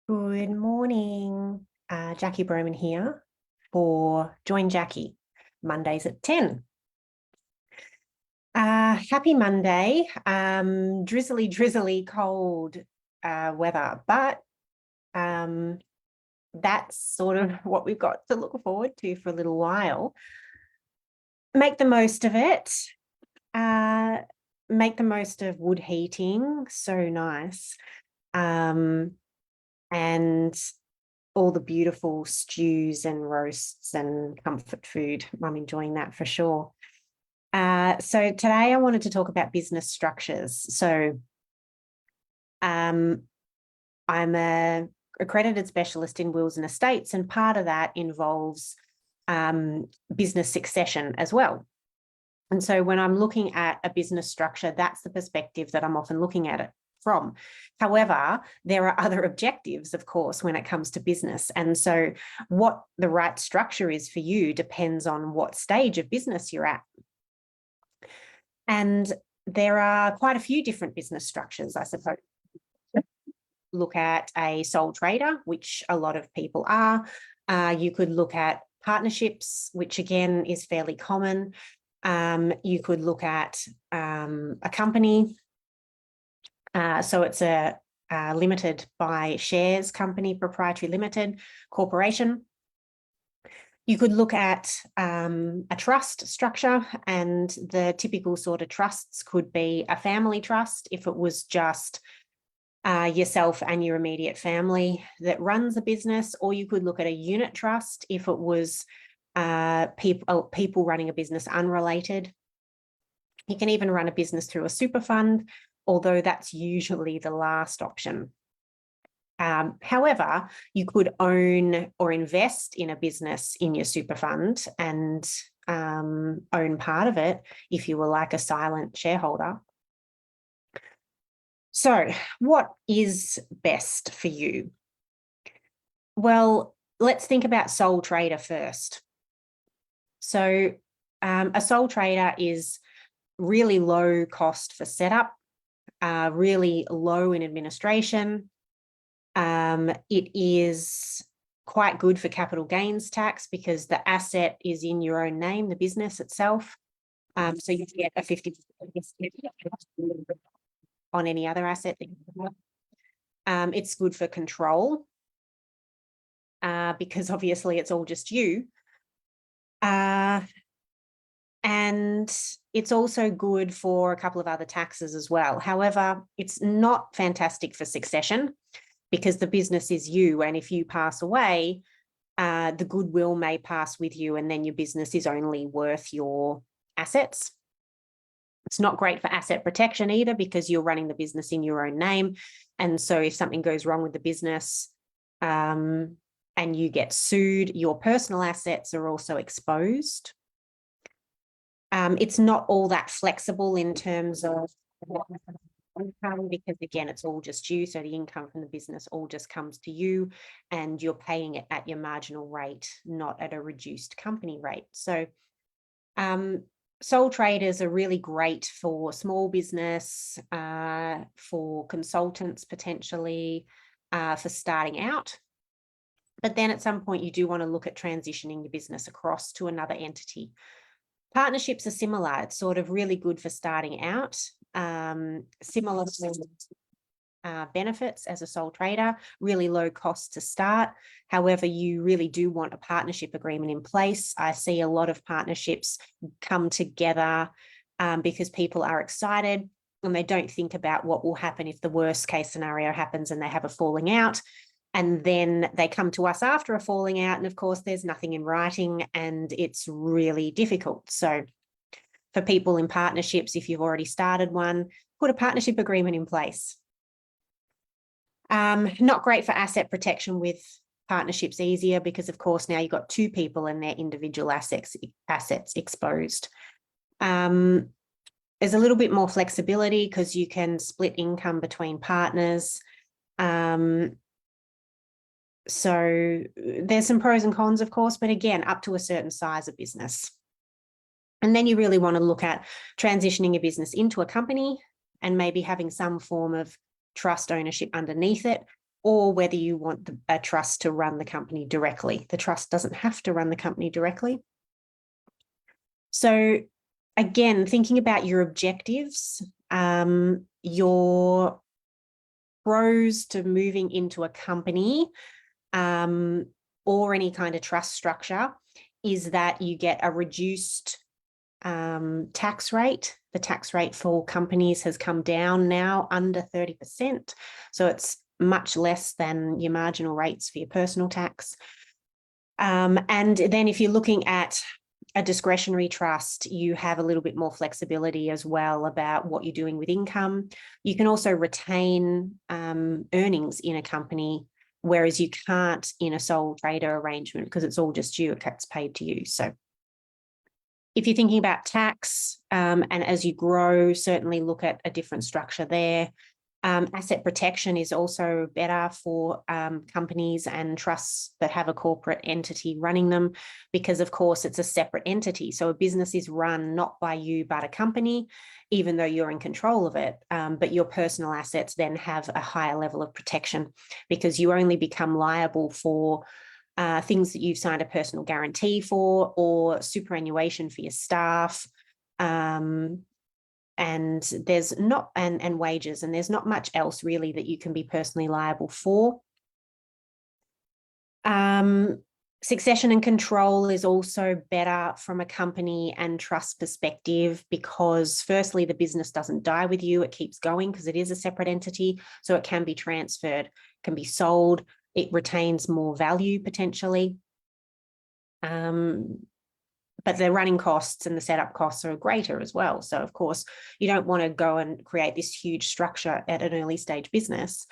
Good morning. Jackie Broman here for Join Jackie, Mondays at 10. Happy Monday. Drizzly, cold weather, but that's sort of what we've got to look forward to for a little while. Make the most of it. Make the most of wood heating. So nice. And all the beautiful stews and roasts and comfort food. I'm enjoying that for sure. So today I wanted to talk about business structures. So I'm a accredited specialist in wills and estates, and part of that involves business succession as well. And so when I'm looking at a business structure, that's the perspective that I'm often looking at it from. However, there are other objectives, of course, when it comes to business. And so what the right structure is for you depends on what stage of business you're at. And there are quite a few different business structures, I suppose. Look at a sole trader, which a lot of people are. You could look at partnerships, which again is fairly common. You could look at a company. So it's a limited by shares company, proprietary limited corporation. You could look at a trust structure, and the typical sort of trusts could be a family trust if it was just yourself and your immediate family that runs a business, or you could look at a unit trust if it was people running a business unrelated. You can even run a business through a super fund, although that's usually the last option. However, you could own or invest in a business in your super fund and own part of it if you were like a silent shareholder. So what is best for you? Well, let's think about sole trader first. So a sole trader is really low cost for setup, really low in administration. It is quite good for capital gains tax because the asset is in your own name, the business itself. So you get a 50% on any other asset. It's good for control because obviously it's all just you. And it's also good for a couple of other taxes as well. However, it's not fantastic for succession because the business is you. And if you pass away, the goodwill may pass with you, and then your business is only worth your assets. It's not great for asset protection either because you're running the business in your own name. And so if something goes wrong with the business and you get sued, your personal assets are also exposed. It's not all that flexible in terms of income because, again, it's all just you. So the income from the business all just comes to you and you're paying it at your marginal rate, not at a reduced company rate. So sole traders are really great for small business, for consultants potentially, for starting out. But then at some point you do want to look at transitioning your business across to another entity. Partnerships are similar. It's sort of really good for starting out. Similar benefits as a sole trader, really low cost to start. However, you really do want a partnership agreement in place. I see a lot of partnerships come together because people are excited and they don't think about what will happen if the worst case scenario happens and they have a falling out. And then they come to us after a falling out. And of course, there's nothing in writing and it's really difficult. So for people in partnerships, if you've already started one, put a partnership agreement in place. Not great for asset protection with partnerships easier because, of course, now you've got two people and their individual assets exposed. There's a little bit more flexibility because you can split income between partners. So there's some pros and cons, of course, but again, up to a certain size of business. And then you really want to look at transitioning a business into a company and maybe having some form of trust ownership underneath it. or whether you want a trust to run the company directly. The trust doesn't have to run the company directly. So again, thinking about your objectives, your pros to moving into a company or any kind of trust structure is that you get a reduced tax rate. The tax rate for companies has come down now under 30%. So it's much less than your marginal rates for your personal tax. And then if you're looking at a discretionary trust, you have a little bit more flexibility as well about what you're doing with income. You can also retain earnings in a company, whereas you can't in a sole trader arrangement because it's all just you, it gets paid to you. So if you're thinking about tax and as you grow, certainly look at a different structure there. Asset protection is also better for companies and trusts that have a corporate entity running them because, of course, it's a separate entity. So a business is run not by you, but a company, even though you're in control of it. But your personal assets then have a higher level of protection because you only become liable for things that you've signed a personal guarantee for or superannuation for your staff. And there's not and wages, and there's not much else really that you can be personally liable for. Succession and control is also better from a company and trust perspective because firstly, the business doesn't die with you. It keeps going because it is a separate entity. So it can be transferred, can be sold. It retains more value potentially. But the running costs and the setup costs are greater as well. So of course, you don't want to go and create this huge structure at an early stage business.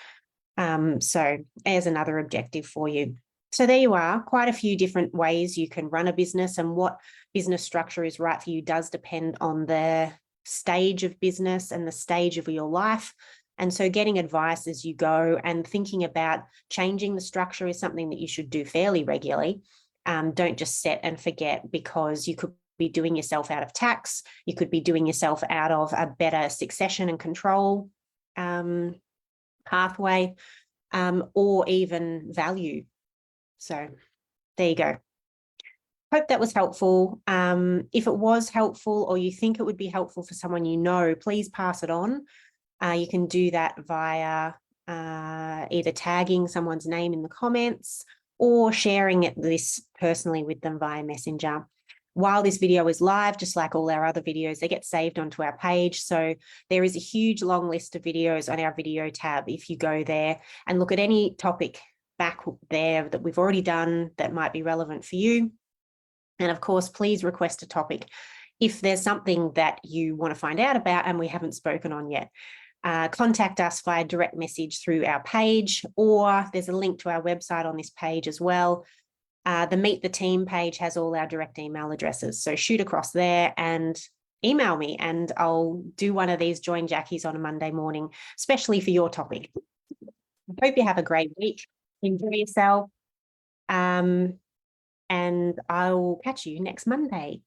So there's another objective for you. So there you are, quite a few different ways you can run a business, and what business structure is right for you does depend on the stage of business and the stage of your life. And so getting advice as you go and thinking about changing the structure is something that you should do fairly regularly. Don't just set and forget because you could be doing yourself out of tax. You could be doing yourself out of a better succession and control pathway or even value. So there you go. Hope that was helpful. If it was helpful or you think it would be helpful for someone you know, please pass it on. You can do that via either tagging someone's name in the comments or sharing this personally with them via Messenger. While this video is live, just like all our other videos, they get saved onto our page. So there is a huge long list of videos on our video tab. If you go there and look at any topic back there that we've already done that might be relevant for you. And of course, please request a topic if there's something that you want to find out about and we haven't spoken on yet. Contact us via direct message through our page, or there's a link to our website on this page as well. The Meet the Team page has all our direct email addresses. So shoot across there and email me and I'll do one of these Join Jackies on a Monday morning, especially for your topic. I hope you have a great week. Enjoy yourself. And I will catch you next Monday.